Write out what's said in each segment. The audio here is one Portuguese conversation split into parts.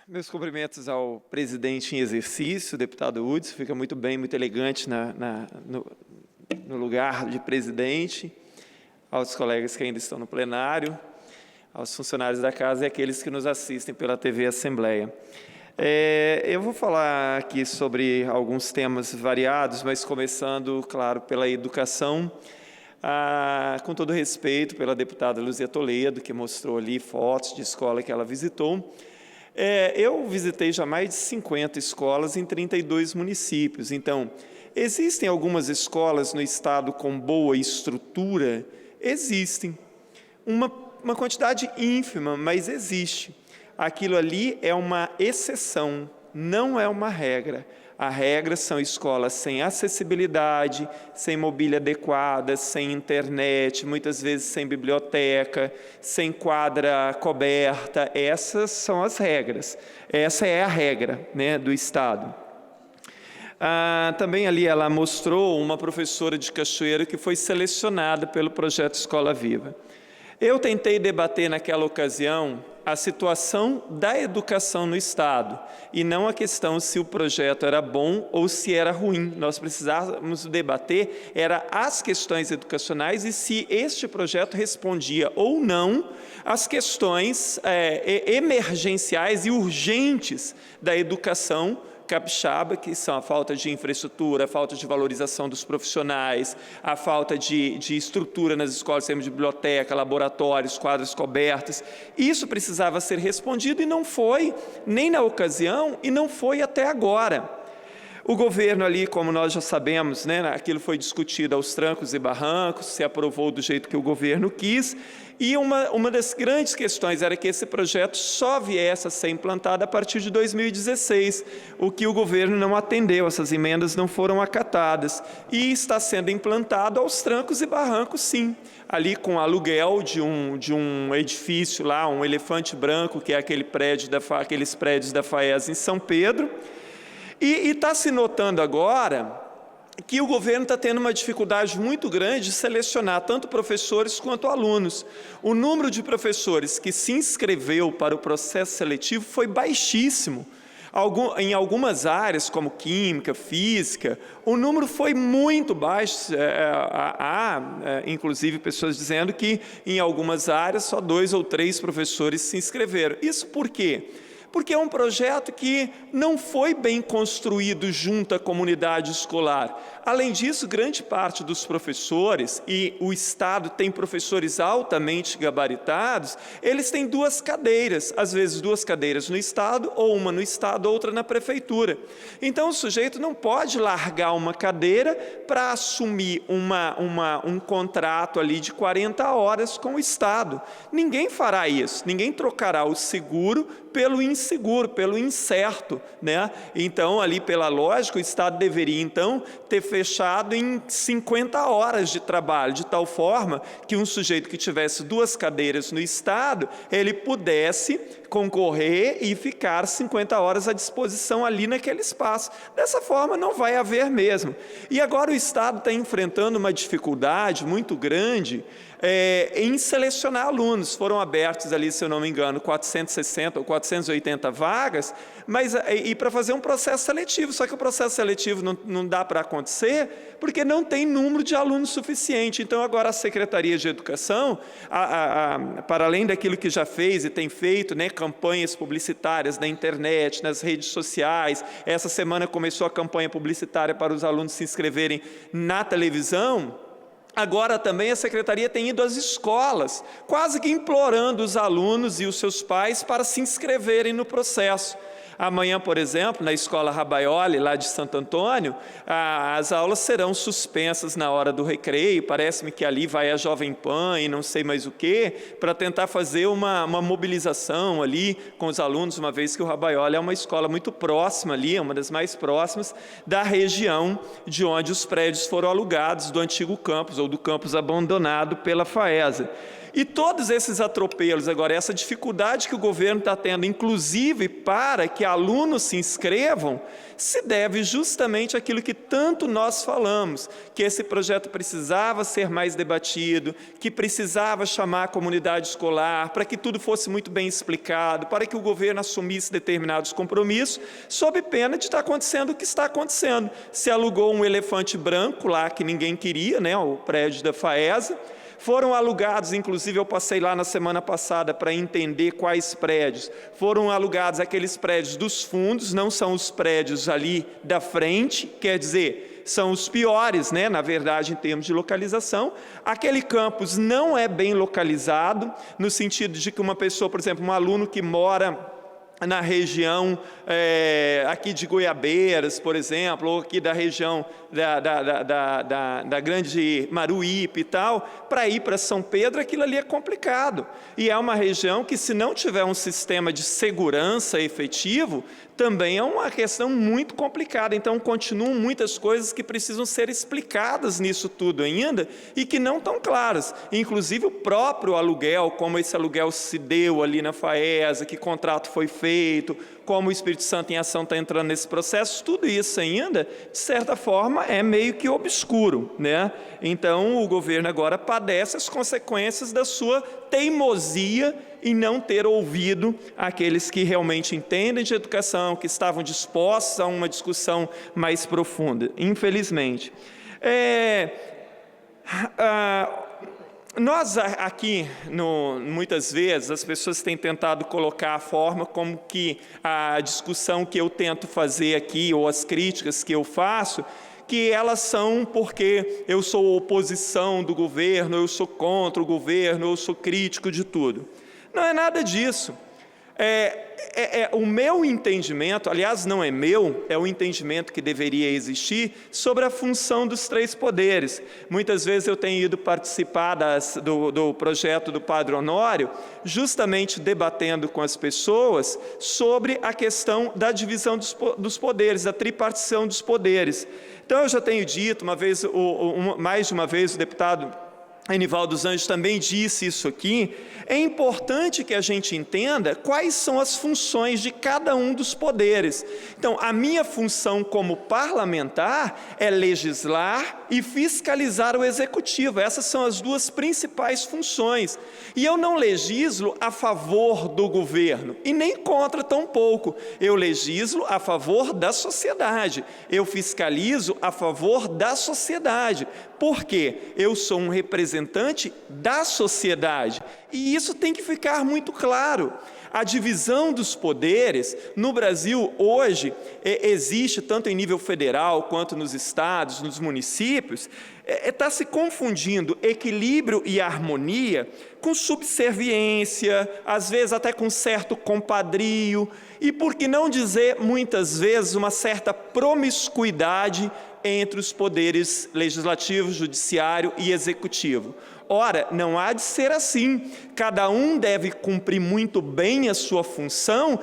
Meus cumprimentos ao presidente em exercício, deputado Udes, fica muito bem, muito elegante no lugar de presidente, aos colegas que ainda estão no plenário, aos funcionários da casa e aqueles que nos assistem pela TV Assembleia. Eu vou falar aqui sobre alguns temas variados, mas começando, claro, pela educação, com todo respeito pela deputada Luzia Toledo, que mostrou ali fotos de escola que ela visitou. Eu visitei já mais de 50 escolas em 32 municípios. Então, existem algumas escolas no estado com boa estrutura? Existem. Uma quantidade ínfima, mas existe. Aquilo ali é uma exceção, não é uma regra. A regra são escolas sem acessibilidade, sem mobília adequada, sem internet, muitas vezes sem biblioteca, sem quadra coberta. Essas são as regras. Essa é a regra, né, do Estado. Também ali ela mostrou uma professora de Cachoeiro que foi selecionada pelo projeto Escola Viva. Eu tentei debater naquela ocasião a situação da educação no Estado, e não a questão se o projeto era bom ou se era ruim. Nós precisávamos debater as questões educacionais e se este projeto respondia ou não às questões emergenciais e urgentes da educação capixaba, que são a falta de infraestrutura, a falta de valorização dos profissionais, a falta de estrutura nas escolas, temos de biblioteca, laboratórios, quadras cobertas. Isso precisava ser respondido e não foi, nem na ocasião, e não foi até agora. O governo ali, como nós já sabemos, né, aquilo foi discutido aos trancos e barrancos, se aprovou do jeito que o governo quis, e uma das grandes questões era que esse projeto só viesse a ser implantado a partir de 2016, o que o governo não atendeu, essas emendas não foram acatadas, e está sendo implantado aos trancos e barrancos, sim, ali com aluguel de um edifício lá, um elefante branco, que é aqueles prédios da FAES em São Pedro. E está se notando agora que o governo está tendo uma dificuldade muito grande de selecionar tanto professores quanto alunos. O número de professores que se inscreveu para o processo seletivo foi baixíssimo. Em algumas áreas, como química, física, o número foi muito baixo. Há, inclusive, pessoas dizendo que em algumas áreas só 2 ou 3 professores se inscreveram. Isso por quê? Porque é um projeto que não foi bem construído junto à comunidade escolar. Além disso, grande parte dos professores, e o Estado tem professores altamente gabaritados, eles têm 2 cadeiras, às vezes 2 cadeiras no Estado, ou uma no Estado, outra na Prefeitura. Então, o sujeito não pode largar uma cadeira para assumir um contrato ali de 40 horas com o Estado. Ninguém fará isso, ninguém trocará o seguro pelo inseguro, pelo incerto, né? Então, ali pela lógica, o Estado deveria, então, ter fechado em 50 horas de trabalho, de tal forma que um sujeito que tivesse 2 cadeiras no Estado, ele pudesse concorrer e ficar 50 horas à disposição ali naquele espaço. Dessa forma, não vai haver mesmo. E agora o Estado está enfrentando uma dificuldade muito grande em selecionar alunos. Foram abertos ali, se eu não me engano, 460 ou 480 vagas, e para fazer um processo seletivo. Só que o processo seletivo não dá para acontecer porque não tem número de alunos suficiente. Então, agora a Secretaria de Educação, para além daquilo que já fez e tem feito, né, campanhas publicitárias na internet, nas redes sociais, essa semana começou a campanha publicitária para os alunos se inscreverem na televisão. Agora também a Secretaria tem ido às escolas, quase que implorando os alunos e os seus pais para se inscreverem no processo. Amanhã, por exemplo, na Escola Rabaioli, lá de Santo Antônio, as aulas serão suspensas na hora do recreio. Parece-me que ali vai a Jovem Pan e não sei mais o quê, para tentar fazer uma mobilização ali com os alunos, uma vez que o Rabaioli é uma escola muito próxima ali, é uma das mais próximas da região de onde os prédios foram alugados do antigo campus, ou do campus abandonado pela FAESA. E todos esses atropelos, agora, essa dificuldade que o governo está tendo, inclusive para que alunos se inscrevam, se deve justamente àquilo que tanto nós falamos, que esse projeto precisava ser mais debatido, que precisava chamar a comunidade escolar, para que tudo fosse muito bem explicado, para que o governo assumisse determinados compromissos, sob pena de estar acontecendo o que está acontecendo. Se alugou um elefante branco lá, que ninguém queria, né, o prédio da FAESA. Foram alugados, inclusive eu passei lá na semana passada para entender quais prédios. Foram alugados aqueles prédios dos fundos, não são os prédios ali da frente, quer dizer, são os piores, né, na verdade, em termos de localização. Aquele campus não é bem localizado, no sentido de que uma pessoa, por exemplo, um aluno que mora na região aqui de Goiabeiras, por exemplo, ou aqui da região da grande Maruípe e tal, para ir para São Pedro, aquilo ali é complicado. E é uma região que, se não tiver um sistema de segurança efetivo, também é uma questão muito complicada. Então, continuam muitas coisas que precisam ser explicadas nisso tudo ainda e que não estão claras. Inclusive, o próprio aluguel, como esse aluguel se deu ali na FAESA, que contrato foi feito, como o Espírito Santo em Ação está entrando nesse processo, tudo isso ainda, de certa forma, é meio que obscuro, né? Então, o governo agora padece as consequências da sua teimosia em não ter ouvido aqueles que realmente entendem de educação, que estavam dispostos a uma discussão mais profunda, infelizmente. Nós aqui, muitas vezes, as pessoas têm tentado colocar a forma como que a discussão que eu tento fazer aqui, ou as críticas que eu faço, que elas são porque eu sou oposição do governo, eu sou contra o governo, eu sou crítico de tudo. Não é nada disso. O meu entendimento, aliás, não é meu, é o entendimento que deveria existir sobre a função dos três poderes. Muitas vezes eu tenho ido participar do projeto do Padre Honório, justamente debatendo com as pessoas sobre a questão da divisão dos poderes, da tripartição dos poderes. Então, eu já tenho dito, mais de uma vez, o deputado Enivaldo dos Anjos também disse isso aqui, é importante que a gente entenda quais são as funções de cada um dos poderes. Então, a minha função como parlamentar é legislar e fiscalizar o executivo. Essas são as duas principais funções. E eu não legislo a favor do governo, e nem contra tampouco. Eu legislo a favor da sociedade, eu fiscalizo a favor da sociedade. Por quê? Eu sou um representante da sociedade, e isso tem que ficar muito claro. A divisão dos poderes no Brasil hoje existe tanto em nível federal quanto nos estados, nos municípios, está se confundindo equilíbrio e harmonia com subserviência, às vezes até com certo compadrio, e por que não dizer muitas vezes uma certa promiscuidade entre os poderes legislativo, judiciário e executivo. Ora, não há de ser assim. Cada um deve cumprir muito bem a sua função,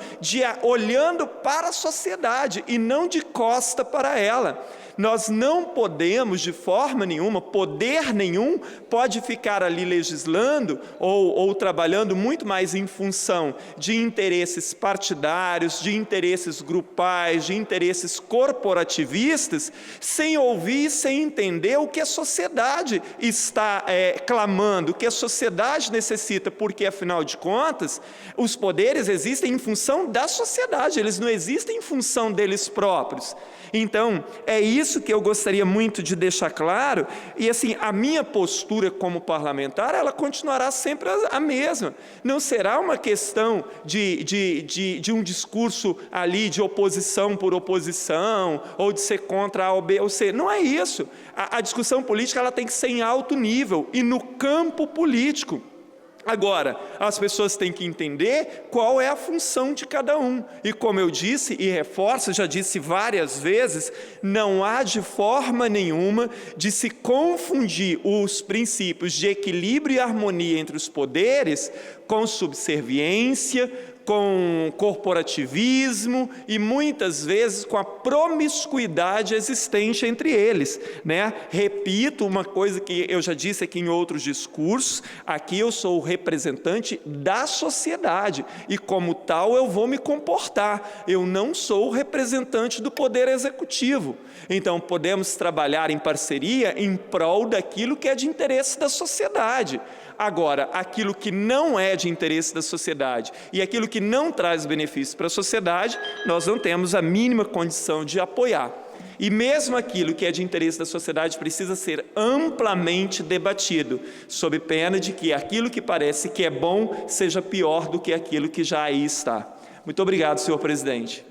olhando para a sociedade e não de costa para ela. Nós não podemos, de forma nenhuma, poder nenhum pode ficar ali legislando ou trabalhando muito mais em função de interesses partidários, de interesses grupais, de interesses corporativistas, sem ouvir, sem entender o que a sociedade está clamando, o que a sociedade necessita, porque, afinal de contas, os poderes existem em função da sociedade, eles não existem em função deles próprios. Então, é isso que eu gostaria muito de deixar claro, e assim, a minha postura como parlamentar, ela continuará sempre a mesma. Não será uma questão de um discurso ali de oposição por oposição, ou de ser contra A ou B ou C. Não é isso. A discussão política ela tem que ser em alto nível e no campo político. Agora, as pessoas têm que entender qual é a função de cada um. E como eu disse e reforço, já disse várias vezes, não há de forma nenhuma de se confundir os princípios de equilíbrio e harmonia entre os poderes com subserviência, com corporativismo e muitas vezes com a promiscuidade existente entre eles, né? Repito uma coisa que eu já disse aqui em outros discursos: aqui eu sou o representante da sociedade e como tal eu vou me comportar, eu não sou o representante do poder executivo. Então podemos trabalhar em parceria em prol daquilo que é de interesse da sociedade. Agora, aquilo que não é de interesse da sociedade e aquilo que não traz benefício para a sociedade, nós não temos a mínima condição de apoiar. E mesmo aquilo que é de interesse da sociedade precisa ser amplamente debatido, sob pena de que aquilo que parece que é bom seja pior do que aquilo que já aí está. Muito obrigado, senhor presidente.